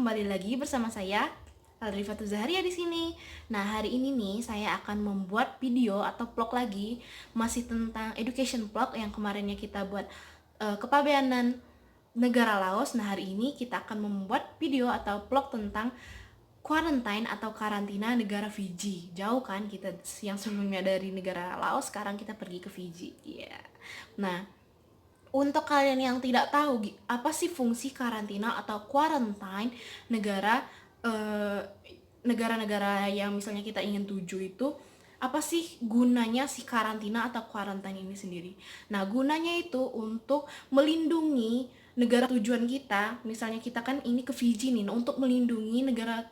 kembali lagi bersama saya Aldrifatul Zaharia di sini. Nah, hari ini nih saya akan membuat video atau vlog lagi masih tentang education vlog yang kemarinnya kita buat kepabeanan negara Laos. Nah, hari ini kita akan membuat video atau vlog tentang quarantine atau karantina negara Fiji. Jauh kan kita yang sebelumnya dari negara Laos, sekarang kita pergi ke Fiji. Iya. Nah, untuk kalian yang tidak tahu apa sih fungsi karantina atau quarantine negara eh, negara-negara yang misalnya kita ingin tuju itu, apa sih gunanya si karantina atau quarantine ini sendiri? Nah, gunanya itu untuk melindungi negara tujuan kita. Misalnya kita kan ini ke Fiji nih, nah, untuk melindungi negara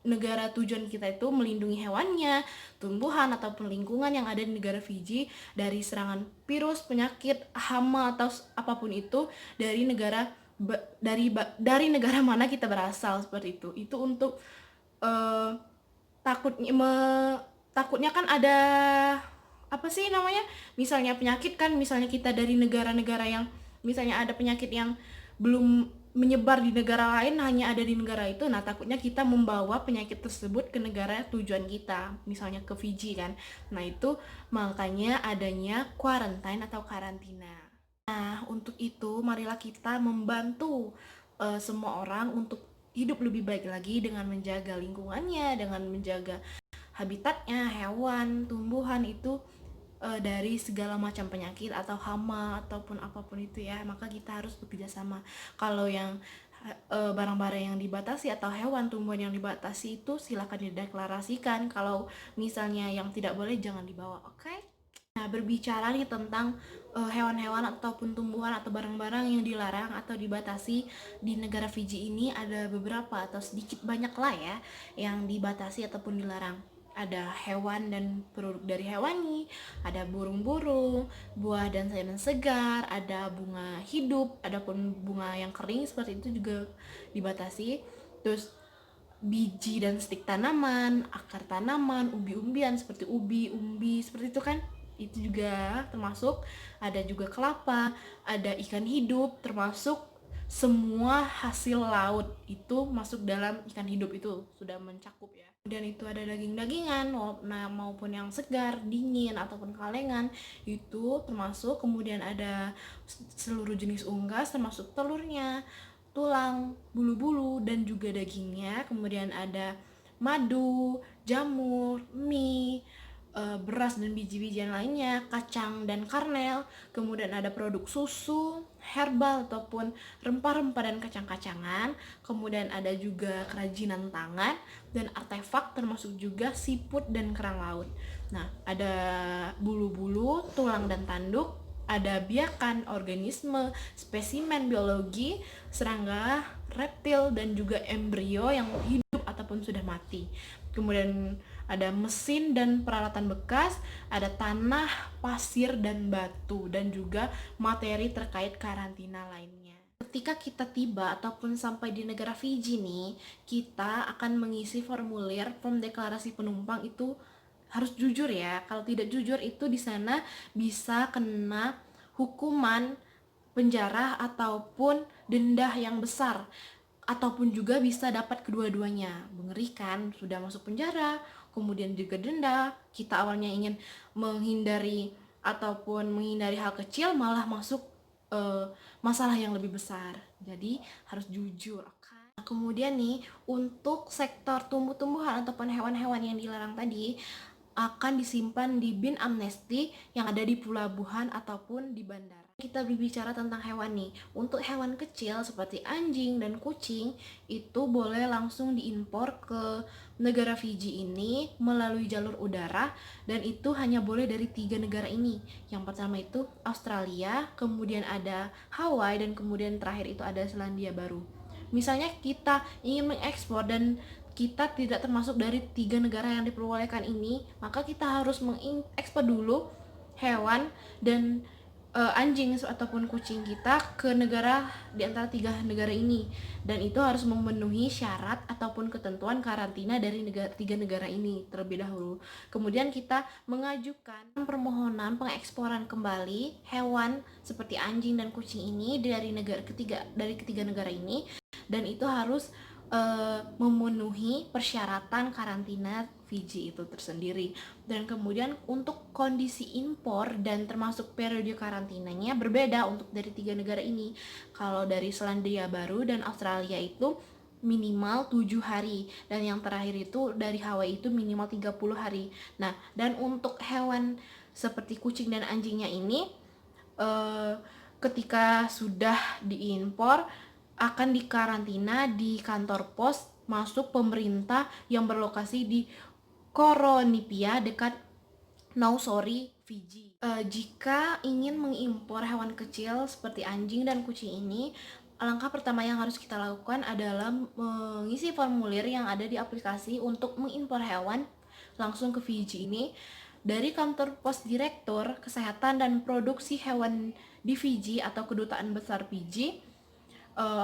negara tujuan kita itu melindungi hewannya, tumbuhan ataupun lingkungan yang ada di negara Fiji dari serangan virus, penyakit, hama atau apapun itu dari negara negara mana kita berasal, seperti itu. Itu untuk eh, takutnya takutnya kan ada apa sih namanya? Misalnya penyakit kan, misalnya kita dari negara-negara yang misalnya ada penyakit yang belum menyebar di negara lain, hanya ada di negara itu. Nah, takutnya kita membawa penyakit tersebut ke negara tujuan kita, misalnya ke Fiji kan. Nah, itu makanya adanya quarantine atau karantina. Nah, untuk itu marilah kita membantu semua orang untuk hidup lebih baik lagi dengan menjaga lingkungannya, dengan menjaga habitatnya, hewan, tumbuhan itu dari segala macam penyakit atau hama ataupun apapun itu ya. Maka kita harus bekerja sama. Kalau yang barang-barang yang dibatasi atau hewan tumbuhan yang dibatasi itu silakan dideklarasikan. Kalau misalnya yang tidak boleh jangan dibawa, oke? Nah, berbicara nih tentang hewan-hewan ataupun tumbuhan atau barang-barang yang dilarang atau dibatasi di negara Fiji ini, ada beberapa atau sedikit banyak lah ya yang dibatasi ataupun dilarang. Ada hewan dan produk dari hewani, ada burung-burung, buah dan sayuran segar, ada bunga hidup, adapun bunga yang kering seperti itu juga dibatasi. Terus biji dan stik tanaman, akar tanaman, umbi-umbian seperti ubi, umbi, seperti itu kan, itu juga termasuk. Ada juga kelapa, ada ikan hidup, termasuk semua hasil laut itu masuk dalam ikan hidup, itu sudah mencakup ya. Dan itu ada daging-dagingan maupun yang segar, dingin ataupun kalengan itu termasuk. Kemudian ada seluruh jenis unggas termasuk telurnya, tulang, bulu-bulu dan juga dagingnya. Kemudian ada madu, jamur, mie, beras dan biji-bijian lainnya, kacang dan karnel. Kemudian ada produk susu, herbal ataupun rempah-rempah dan kacang-kacangan. Kemudian ada juga kerajinan tangan dan artefak termasuk juga siput dan kerang laut. Nah, ada bulu-bulu, tulang dan tanduk, ada biakan, organisme, spesimen biologi, serangga, reptil dan juga embrio yang hidup ataupun sudah mati. Kemudian ada mesin dan peralatan bekas, ada tanah, pasir dan batu, dan juga materi terkait karantina lainnya. Ketika kita tiba ataupun sampai di negara Fiji nih, kita akan mengisi formulir form deklarasi penumpang. Itu harus jujur ya. Kalau tidak jujur itu di sana bisa kena hukuman penjara ataupun denda yang besar, ataupun juga bisa dapat kedua-duanya. Mengerikan, sudah masuk penjara, kemudian juga denda. Kita awalnya ingin menghindari ataupun menghindari hal kecil, malah masuk masalah yang lebih besar. Jadi harus jujur, okay? Nah, kemudian nih untuk sektor tumbuh-tumbuhan ataupun hewan-hewan yang dilarang tadi akan disimpan di bin amnesti yang ada di pelabuhan ataupun di bandara. Kita berbicara tentang hewan nih. Untuk hewan kecil seperti anjing dan kucing itu boleh langsung diimpor ke negara Fiji ini melalui jalur udara, dan itu hanya boleh dari 3 negara ini. Yang pertama itu Australia, kemudian ada Hawaii, dan kemudian terakhir itu ada Selandia Baru. Misalnya kita ingin mengekspor dan kita tidak termasuk dari 3 negara yang diperbolehkan ini, maka kita harus mengekspor dulu hewan dan anjing ataupun kucing kita ke negara di antara 3 negara ini, dan itu harus memenuhi syarat ataupun ketentuan karantina dari 3 negara ini terlebih dahulu. Kemudian kita mengajukan permohonan pengeksporan kembali hewan seperti anjing dan kucing ini dari ketiga negara ini, dan itu harus memenuhi persyaratan karantina Fiji itu tersendiri. Dan kemudian untuk kondisi impor dan termasuk periode karantinanya berbeda untuk dari 3 negara ini. Kalau dari Selandia Baru dan Australia itu minimal 7 hari, dan yang terakhir itu dari Hawaii itu minimal 30 hari. Nah, dan untuk hewan seperti kucing dan anjingnya ini eh, ketika sudah diimpor akan dikarantina di kantor pos masuk pemerintah yang berlokasi di Koronipia dekat Nausori, Fiji. Jika ingin mengimpor hewan kecil seperti anjing dan kucing ini, langkah pertama yang harus kita lakukan adalah mengisi formulir yang ada di aplikasi untuk mengimpor hewan langsung ke Fiji ini dari kantor pos direktur kesehatan dan produksi hewan di Fiji atau kedutaan besar Fiji.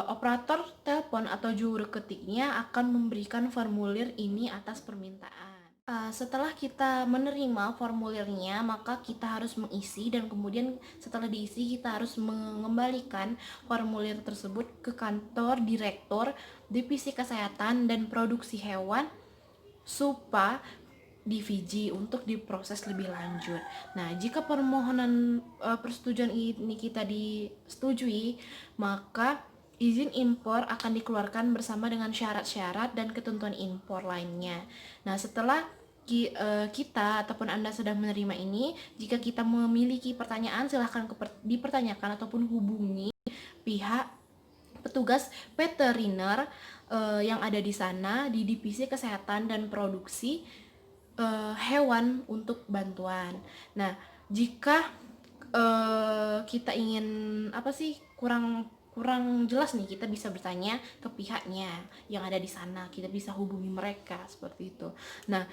Operator telepon atau juru ketiknya akan memberikan formulir ini atas permintaan. Setelah kita menerima formulirnya, maka kita harus mengisi, dan kemudian setelah diisi kita harus mengembalikan formulir tersebut ke kantor direktur divisi kesehatan dan produksi hewan SUPA di Fiji untuk diproses lebih lanjut. Nah, jika permohonan persetujuan ini kita disetujui, maka izin impor akan dikeluarkan bersama dengan syarat-syarat dan ketentuan impor lainnya. Nah, setelah kita ataupun Anda sudah menerima ini, jika kita memiliki pertanyaan silahkan dipertanyakan ataupun hubungi pihak petugas veteriner yang ada di sana di divisi kesehatan dan produksi hewan untuk bantuan. Nah, jika kita ingin kurang jelas nih, kita bisa bertanya ke pihaknya yang ada di sana, kita bisa hubungi mereka seperti itu. Nah,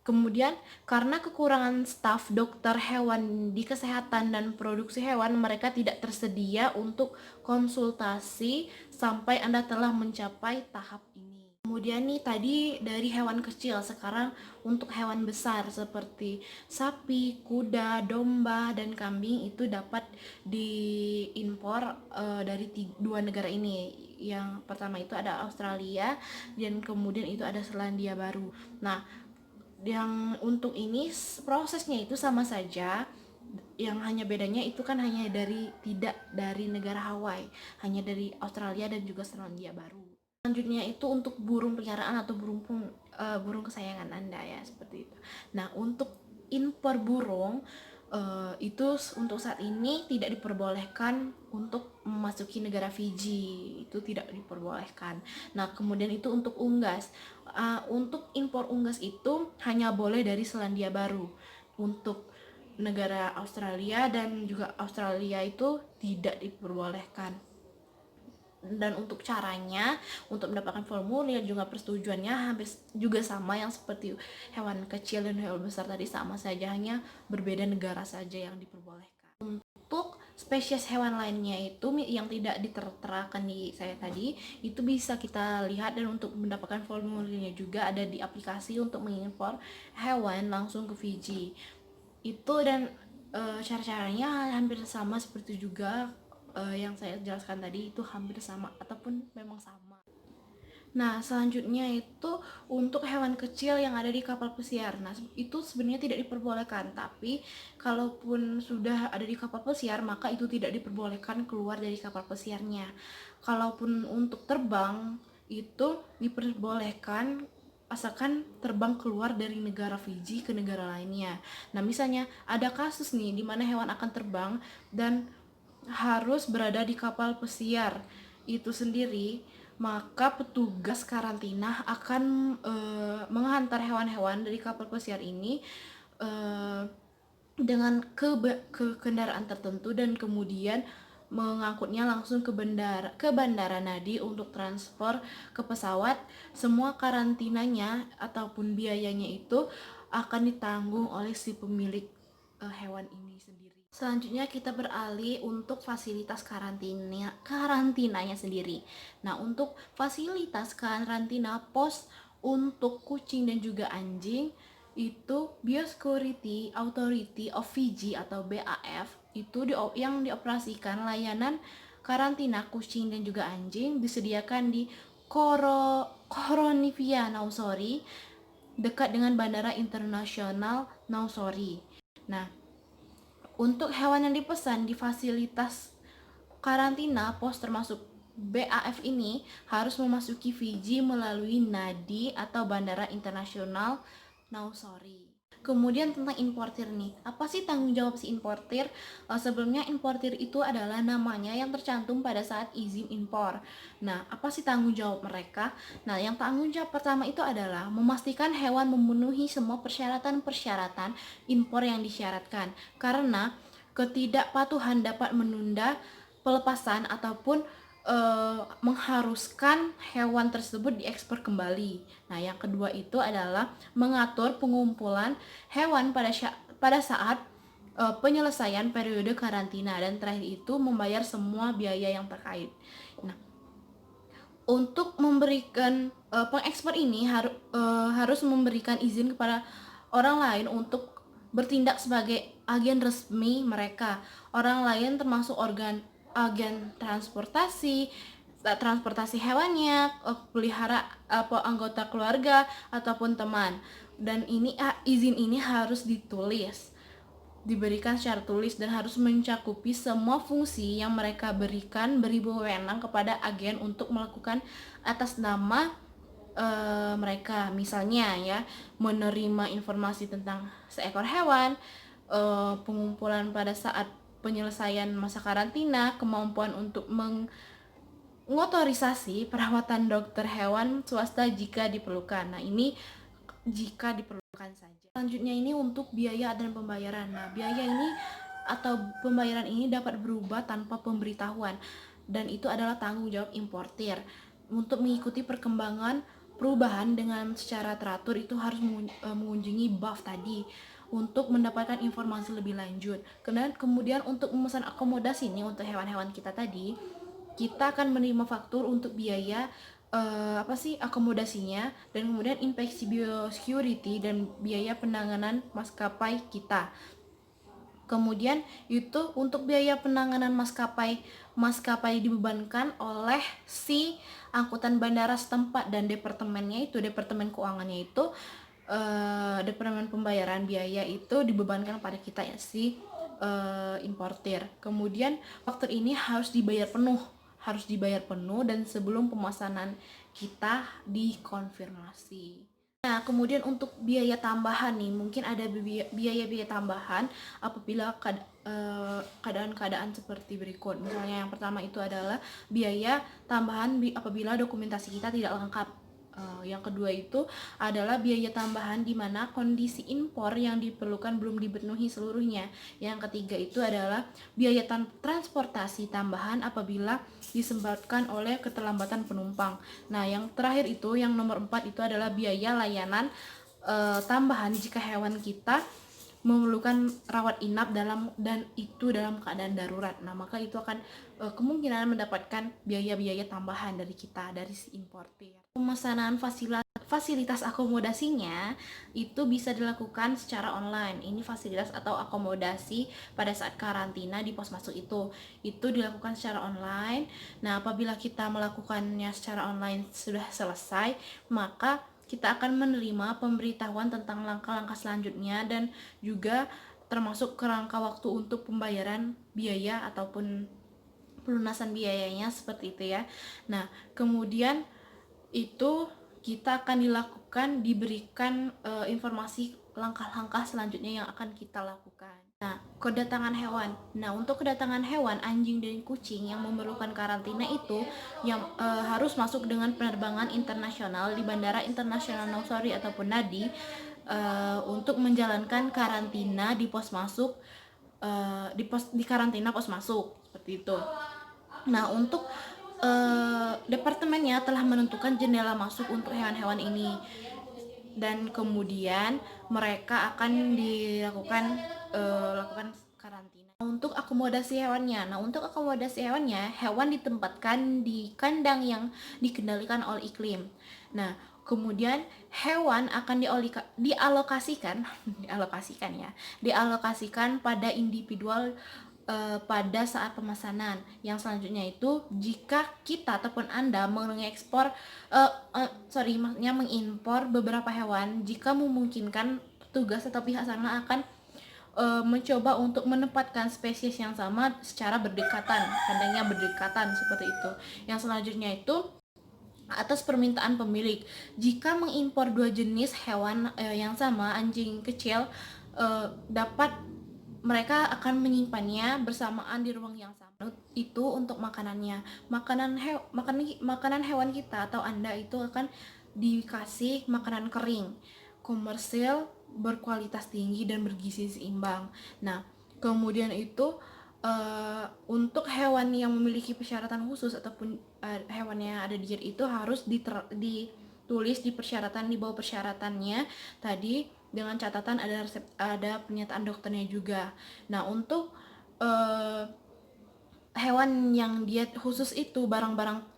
kemudian karena kekurangan staf dokter hewan di kesehatan dan produksi hewan, mereka tidak tersedia untuk konsultasi sampai Anda telah mencapai tahap ini. Kemudian nih tadi dari hewan kecil, sekarang untuk hewan besar seperti sapi, kuda, domba, dan kambing itu dapat diimpor dari 2 negara ini. Yang pertama itu ada Australia, dan kemudian itu ada Selandia Baru. Nah, yang untuk ini prosesnya itu sama saja, yang hanya bedanya itu kan hanya tidak dari negara Hawaii, hanya dari Australia dan juga Selandia Baru. Selanjutnya itu untuk burung peliharaan atau burung kesayangan Anda ya, seperti itu. Nah, untuk impor burung itu untuk saat ini tidak diperbolehkan untuk memasuki negara Fiji, itu tidak diperbolehkan. Nah, kemudian itu untuk unggas. Untuk impor unggas itu hanya boleh dari Selandia Baru. Untuk negara Australia dan juga Australia itu tidak diperbolehkan. Dan untuk caranya untuk mendapatkan formulir juga persetujuannya hampir juga sama yang seperti hewan kecil dan hewan besar tadi, sama saja, hanya berbeda negara saja yang diperbolehkan. Untuk spesies hewan lainnya itu yang tidak diterterakan di saya tadi, itu bisa kita lihat, dan untuk mendapatkan formulirnya juga ada di aplikasi untuk mengimpor hewan langsung ke Fiji itu. Dan cara-caranya hampir sama seperti juga yang saya jelaskan tadi, itu hampir sama ataupun memang sama. Nah, selanjutnya itu untuk hewan kecil yang ada di kapal pesiar. Nah, itu sebenarnya tidak diperbolehkan, tapi kalaupun sudah ada di kapal pesiar, maka itu tidak diperbolehkan keluar dari kapal pesiarnya. Kalaupun untuk terbang, itu diperbolehkan asalkan terbang keluar dari negara Fiji ke negara lainnya. Nah, misalnya ada kasus nih di mana hewan akan terbang dan harus berada di kapal pesiar itu sendiri, maka petugas karantina akan menghantar hewan-hewan dari kapal pesiar ini dengan ke kendaraan tertentu, dan kemudian mengangkutnya langsung ke Bandara Nadi untuk transfer ke pesawat. Semua karantinanya ataupun biayanya itu akan ditanggung oleh si pemilik hewan ini sendiri. Selanjutnya kita beralih untuk fasilitas karantinanya sendiri. Nah, untuk fasilitas karantina pos untuk kucing dan juga anjing itu Biosecurity Authority of Fiji atau BAF itu yang dioperasikan layanan karantina kucing dan juga anjing disediakan di Koronivia Nausori dekat dengan Bandara Internasional Nausori. Nah, untuk hewan yang dipesan di fasilitas karantina pos termasuk BAF ini harus memasuki Fiji melalui Nadi atau Bandara Internasional Nausori. Kemudian tentang importir nih, apa sih tanggung jawab si importir? Sebelumnya importir itu adalah namanya yang tercantum pada saat izin impor. Nah, apa sih tanggung jawab mereka? Nah, yang tanggung jawab pertama itu adalah memastikan hewan memenuhi semua persyaratan-persyaratan impor yang disyaratkan. Karena ketidakpatuhan dapat menunda pelepasan ataupun mengharuskan hewan tersebut diekspor kembali. Nah, yang kedua itu adalah mengatur pengumpulan hewan pada saat penyelesaian periode karantina, dan terakhir itu membayar semua biaya yang terkait. Nah, untuk memberikan pengekspor ini harus memberikan izin kepada orang lain untuk bertindak sebagai agen resmi mereka. Orang lain termasuk agen transportasi hewannya, pelihara anggota keluarga ataupun teman. Dan izin ini harus diberikan secara tulis dan harus mencakupi semua fungsi yang mereka beri wewenang kepada agen untuk melakukan atas nama mereka. Misalnya ya, menerima informasi tentang seekor hewan, pengumpulan pada saat penyelesaian masa karantina, kemampuan untuk mengotorisasi perawatan dokter hewan swasta jika diperlukan. Nah, ini jika diperlukan saja. Selanjutnya ini untuk biaya dan pembayaran. Nah, biaya ini atau pembayaran ini dapat berubah tanpa pemberitahuan, dan itu adalah tanggung jawab importir. Untuk mengikuti perkembangan perubahan dengan secara teratur itu harus mengunjungi BAF tadi untuk mendapatkan informasi lebih lanjut. Kemudian untuk memesan akomodasi ini untuk hewan-hewan kita tadi, kita akan menerima faktur untuk biaya akomodasinya, dan kemudian inspeksi biosecurity dan biaya penanganan maskapai kita. Kemudian itu untuk biaya penanganan maskapai dibebankan oleh si angkutan bandara setempat, dan departemen keuangannya itu departemen pembayaran biaya itu dibebankan pada kita ya, si importir. Kemudian faktur ini harus dibayar penuh dan sebelum pemesanan kita dikonfirmasi. Nah, kemudian untuk biaya tambahan nih, mungkin ada biaya-biaya tambahan apabila keadaan-keadaan seperti berikut. Misalnya yang pertama itu adalah biaya tambahan apabila dokumentasi kita tidak lengkap. Yang kedua itu adalah biaya tambahan di mana kondisi impor yang diperlukan belum dipenuhi seluruhnya. Yang ketiga itu adalah biaya transportasi tambahan apabila disebabkan oleh keterlambatan penumpang. Nah, yang terakhir itu, yang nomor 4 itu adalah biaya layanan tambahan jika hewan kita memerlukan rawat inap dalam keadaan darurat. Nah, maka itu akan kemungkinan mendapatkan biaya-biaya tambahan dari kita, dari si importir. Pemesanan fasilitas akomodasinya itu bisa dilakukan secara online. Ini fasilitas atau akomodasi pada saat karantina di pos masuk itu dilakukan secara online. Nah, apabila kita melakukannya secara online sudah selesai, maka kita akan menerima pemberitahuan tentang langkah-langkah selanjutnya, dan juga termasuk kerangka waktu untuk pembayaran biaya ataupun pelunasan biayanya, seperti itu ya. Nah, kemudian itu kita akan diberikan informasi langkah-langkah selanjutnya yang akan kita lakukan. Nah, kedatangan hewan. Nah, untuk kedatangan hewan anjing dan kucing yang memerlukan karantina itu yang harus masuk dengan penerbangan internasional di Bandara Internasional Nausori ataupun Nadi untuk menjalankan karantina di pos masuk di karantina pos masuk, seperti itu. Nah, untuk departemennya telah menentukan jendela masuk untuk hewan-hewan ini, dan kemudian mereka akan dilakukan karantina. Untuk akomodasi hewannya, hewan ditempatkan di kandang yang dikendalikan oleh iklim. Nah, kemudian hewan akan dialokasikan pada individual pada saat pemesanan. Yang selanjutnya itu jika kita ataupun Anda mengekspor maksudnya mengimpor beberapa hewan, jika memungkinkan petugas atau pihak sana akan mencoba untuk menempatkan spesies yang sama secara berdekatan, kandangnya berdekatan seperti itu. Yang selanjutnya itu atas permintaan pemilik. Jika mengimpor dua jenis hewan yang sama, anjing kecil, dapat mereka akan menyimpannya bersamaan di ruang yang sama. Itu untuk makanannya. Makanan hewan kita atau Anda itu akan dikasih makanan kering, komersil, berkualitas tinggi dan bergizi seimbang. Nah, kemudian itu untuk hewan yang memiliki persyaratan khusus ataupun hewan yang ada di JIT itu harus ditulis di persyaratan, di bawah persyaratannya tadi dengan catatan ada pernyataan dokternya juga. Nah, untuk hewan yang diet khusus itu barang-barang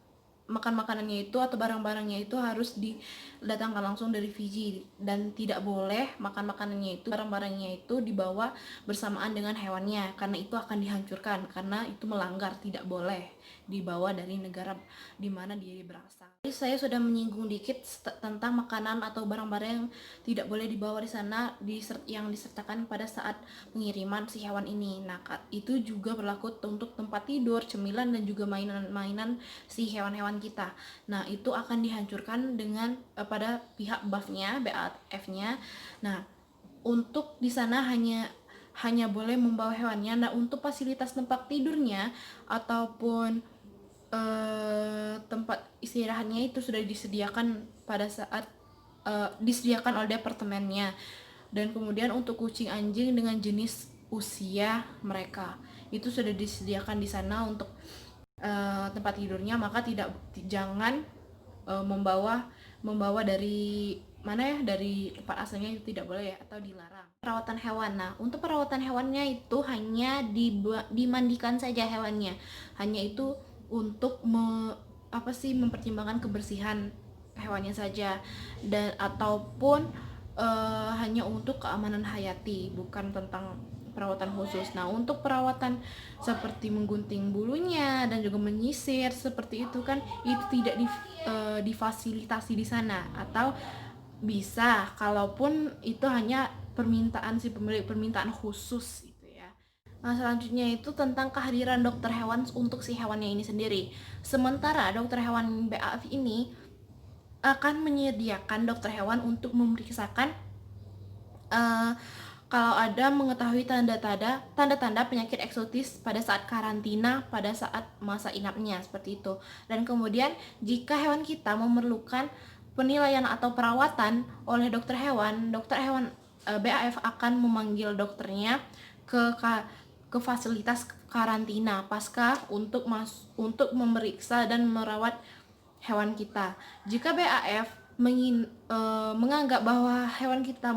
makanannya itu atau barang-barangnya itu harus didatangkan langsung dari Fiji, dan tidak boleh makanannya itu, barang-barangnya itu dibawa bersamaan dengan hewannya, karena itu akan dihancurkan, karena itu melanggar, tidak boleh dibawa dari negara di mana dia berasal. Jadi saya sudah menyinggung dikit tentang makanan atau barang-barang yang tidak boleh dibawa di sana yang disertakan pada saat pengiriman si hewan ini. Nah, itu juga berlaku untuk tempat tidur, cemilan, dan juga mainan-mainan si hewan-hewan kita. Nah, itu akan dihancurkan dengan pada pihak BAF-nya. Nah, untuk di sana hanya boleh membawa hewannya. Nah, untuk fasilitas tempat tidurnya ataupun tempat istirahatnya itu sudah disediakan pada saat disediakan oleh departemennya. Dan kemudian untuk kucing anjing dengan jenis usia mereka itu sudah disediakan di sana untuk tempat tidurnya, maka jangan membawa dari mana ya, dari tempat asalnya itu tidak boleh ya, atau dilarang. Perawatan hewan. Nah, untuk perawatan hewannya itu hanya dimandikan saja hewannya. Hanya itu untuk mempertimbangkan kebersihan hewannya saja, dan ataupun hanya untuk keamanan hayati, bukan tentang perawatan khusus. Nah, untuk perawatan seperti menggunting bulunya dan juga menyisir seperti itu kan itu tidak difasilitasi di sana, atau bisa kalaupun itu hanya permintaan si pemilik, permintaan khusus gitu ya. Nah, selanjutnya itu tentang kehadiran dokter hewan untuk si hewannya ini sendiri. Sementara dokter hewan BAF ini akan menyediakan dokter hewan untuk memeriksakan kalau ada mengetahui tanda-tanda penyakit eksotis pada saat karantina, pada saat masa inapnya, seperti itu. Dan kemudian jika hewan kita memerlukan penilaian atau perawatan oleh dokter hewan BAF akan memanggil dokternya ke fasilitas karantina pasca untuk memeriksa dan merawat hewan kita. Jika BAF menganggap bahwa hewan kita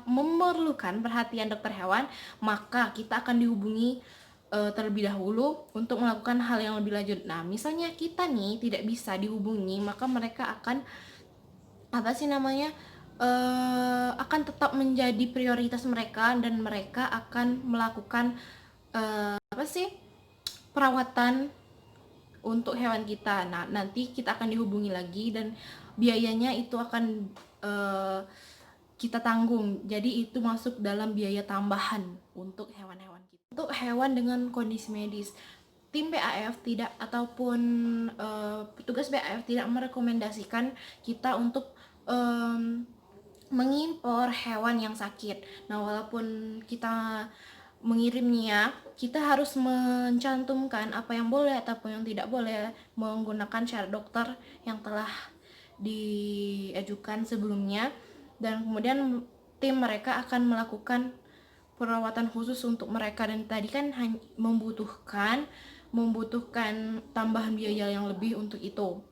memerlukan perhatian dokter hewan, maka kita akan dihubungi terlebih dahulu untuk melakukan hal yang lebih lanjut. Nah, misalnya kita nih tidak bisa dihubungi, maka mereka akan akan tetap menjadi prioritas mereka, dan mereka akan melakukan perawatan untuk hewan kita. Nah, nanti kita akan dihubungi lagi dan biayanya itu akan kita tanggung. Jadi itu masuk dalam biaya tambahan untuk hewan-hewan kita. Untuk hewan dengan kondisi medis, tim BAF tidak ataupun petugas BAF tidak merekomendasikan kita untuk mengimpor hewan yang sakit. Nah, walaupun kita mengirimnya, kita harus mencantumkan apa yang boleh ataupun yang tidak boleh menggunakan syarat dokter yang telah diajukan sebelumnya, dan kemudian tim mereka akan melakukan perawatan khusus untuk mereka. Dan tadi kan membutuhkan tambahan biaya yang lebih untuk itu,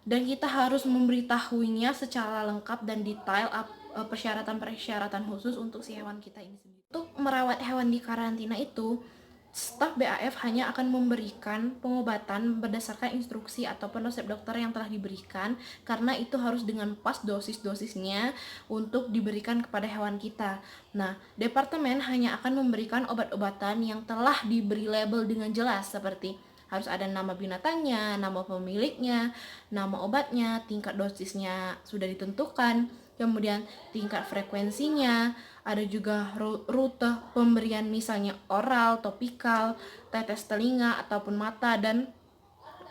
dan kita harus memberitahuinya secara lengkap dan detail persyaratan khusus untuk si hewan kita ini sendiri. Untuk merawat hewan di karantina itu Staf BAF hanya akan memberikan pengobatan berdasarkan instruksi ataupun resep dokter yang telah diberikan, karena itu harus dengan pas dosis-dosisnya untuk diberikan kepada hewan kita. Nah, departemen hanya akan memberikan obat-obatan yang telah diberi label dengan jelas, seperti harus ada nama binatangnya, nama pemiliknya, nama obatnya, tingkat dosisnya sudah ditentukan, kemudian tingkat frekuensinya, ada juga rute pemberian, misalnya oral, topikal, tetes telinga ataupun mata, dan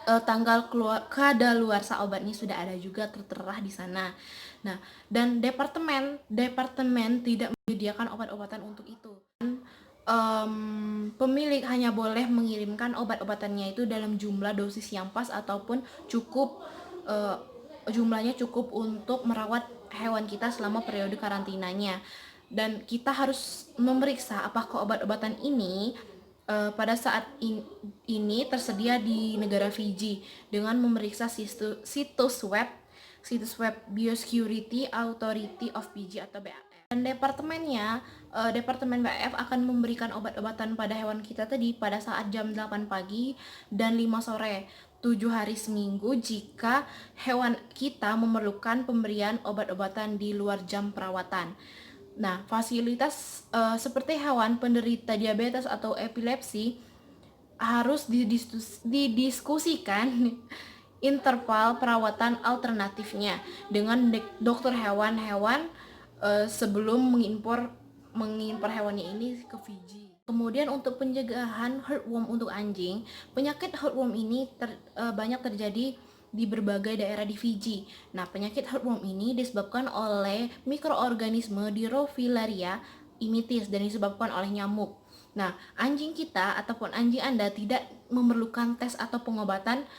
tanggal keluar kadaluarsa obatnya sudah ada juga tertera di sana. Nah, dan departemen tidak menyediakan obat-obatan untuk itu. Pemilik hanya boleh mengirimkan obat-obatannya itu dalam jumlah dosis yang pas ataupun cukup, jumlahnya cukup untuk merawat hewan kita selama periode karantinanya. Dan kita harus memeriksa apakah obat-obatan ini pada saat ini tersedia di negara Fiji dengan memeriksa situs web Biosecurity Authority of Fiji atau BAF. Dan Departemen BAF akan memberikan obat-obatan pada hewan kita tadi pada saat jam 8 pagi dan 5 sore 7 hari seminggu jika hewan kita memerlukan pemberian obat-obatan di luar jam perawatan. Nah, fasilitas seperti hewan penderita diabetes atau epilepsi harus didiskusikan interval perawatan alternatifnya dengan dokter hewan sebelum mengimpor hewannya ini ke Fiji. Kemudian untuk pencegahan heartworm untuk anjing, penyakit heartworm ini banyak terjadi di berbagai daerah di Fiji. Nah, penyakit heartworm ini disebabkan oleh mikroorganisme Dirofilaria imitis dan disebabkan oleh nyamuk. Nah, anjing kita ataupun anjing Anda tidak memerlukan tes atau pengobatan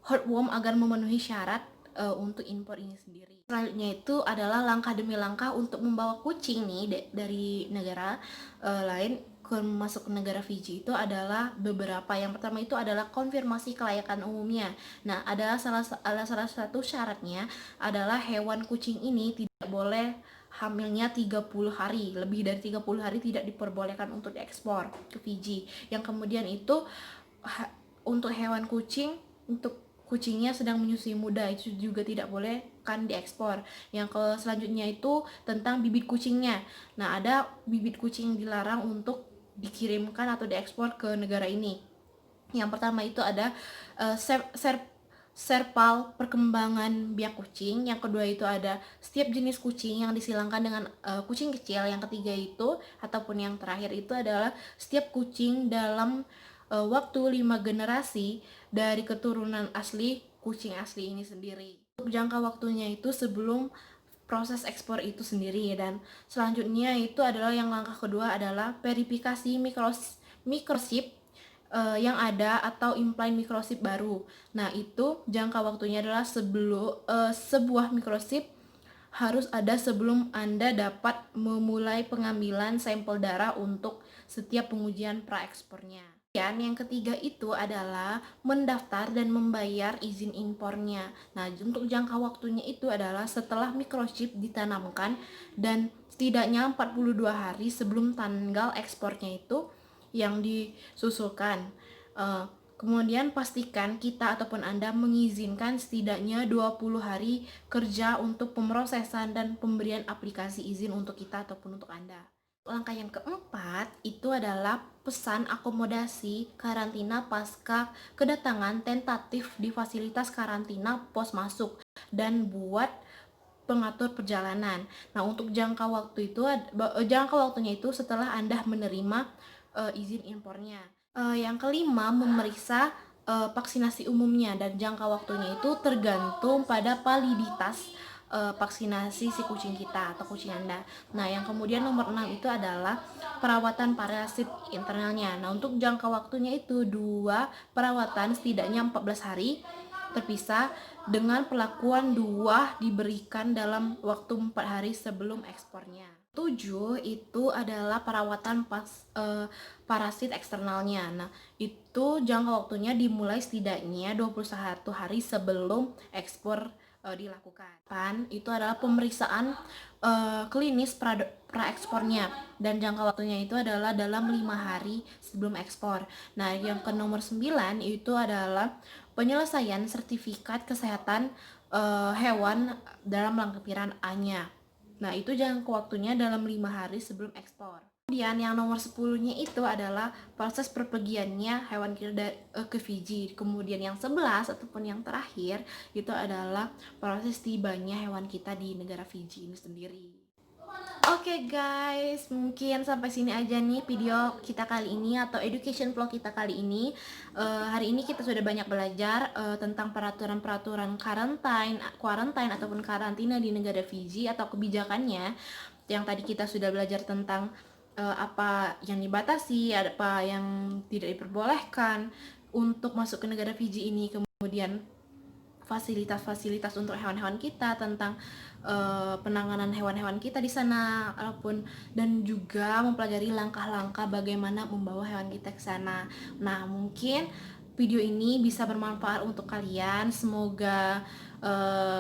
heartworm agar memenuhi syarat untuk impor ini sendiri. Selanjutnya itu adalah langkah demi langkah untuk membawa kucing nih dari negara lain masuk ke negara Fiji. Itu adalah beberapa. Yang pertama itu adalah konfirmasi kelayakan umumnya. Nah, adalah salah satu syaratnya adalah hewan kucing ini tidak boleh hamilnya 30 hari. Lebih dari 30 hari tidak diperbolehkan untuk diekspor ke Fiji. Yang kemudian itu untuk hewan kucing, untuk kucingnya sedang menyusui muda, itu juga tidak boleh kan diekspor. Yang selanjutnya itu tentang bibit kucingnya. Nah, ada bibit kucing dilarang untuk dikirimkan atau diekspor ke negara ini. Yang pertama itu ada serpal perkembangan biak kucing. Yang kedua itu ada setiap jenis kucing yang disilangkan dengan kucing kecil. Yang ketiga itu ataupun yang terakhir itu adalah setiap kucing dalam waktu 5 generasi dari keturunan asli kucing asli ini sendiri. Untuk jangka waktunya itu sebelum proses ekspor itu sendiri. Dan selanjutnya itu adalah yang langkah kedua adalah verifikasi microchip yang ada atau implant microchip baru. Nah, itu jangka waktunya adalah sebelum sebuah microchip harus ada sebelum Anda dapat memulai pengambilan sampel darah untuk setiap pengujian praekspornya. Dan yang ketiga itu adalah mendaftar dan membayar izin impornya. Nah, untuk jangka waktunya itu adalah setelah microchip ditanamkan dan setidaknya 42 hari sebelum tanggal ekspornya itu yang disusulkan. Kemudian pastikan kita ataupun Anda mengizinkan setidaknya 20 hari kerja untuk pemrosesan dan pemberian aplikasi izin untuk kita ataupun untuk Anda. Langkah yang keempat itu adalah pesan akomodasi karantina pasca kedatangan tentatif di fasilitas karantina pos masuk dan buat pengatur perjalanan. Nah, untuk jangka waktunya itu setelah Anda menerima izin impornya. Yang kelima, memeriksa vaksinasi umumnya, dan jangka waktunya itu tergantung pada validitas vaksinasi si kucing kita atau kucing Anda. Nah, yang kemudian nomor 6 itu adalah perawatan parasit internalnya. Nah, untuk jangka waktunya itu 2 perawatan setidaknya 14 hari terpisah dengan perlakuan 2 diberikan dalam waktu 4 hari sebelum ekspornya. 7 itu adalah perawatan parasit eksternalnya. Nah, itu jangka waktunya dimulai setidaknya 21 hari sebelum ekspor dilakukan. Itu adalah pemeriksaan klinis pra-ekspornya, dan jangka waktunya itu adalah dalam 5 hari sebelum ekspor. Nah, yang ke nomor 9 itu adalah penyelesaian sertifikat kesehatan hewan dalam lampiran A-nya. Nah, itu jangka waktunya dalam 5 hari sebelum ekspor. Kemudian yang nomor 10-nya itu adalah proses perpergiannya hewan kita ke Fiji. Kemudian yang 11 ataupun yang terakhir itu adalah proses tibanya hewan kita di negara Fiji ini sendiri. Oke guys, mungkin sampai sini aja nih video kita kali ini atau education vlog kita kali ini. Hari ini kita sudah banyak belajar tentang peraturan-peraturan quarantine ataupun karantina di negara Fiji atau kebijakannya. Yang tadi kita sudah belajar tentang apa yang dibatasi, apa yang tidak diperbolehkan untuk masuk ke negara Fiji ini. Kemudian fasilitas-fasilitas untuk hewan-hewan kita, tentang penanganan hewan-hewan kita di sana, dan juga mempelajari langkah-langkah bagaimana membawa hewan kita ke sana. Nah, mungkin video ini bisa bermanfaat untuk kalian. Semoga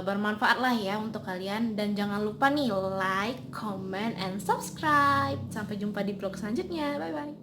bermanfaat lah ya untuk kalian, dan jangan lupa nih like, comment, and subscribe. Sampai jumpa di vlog selanjutnya. Bye bye.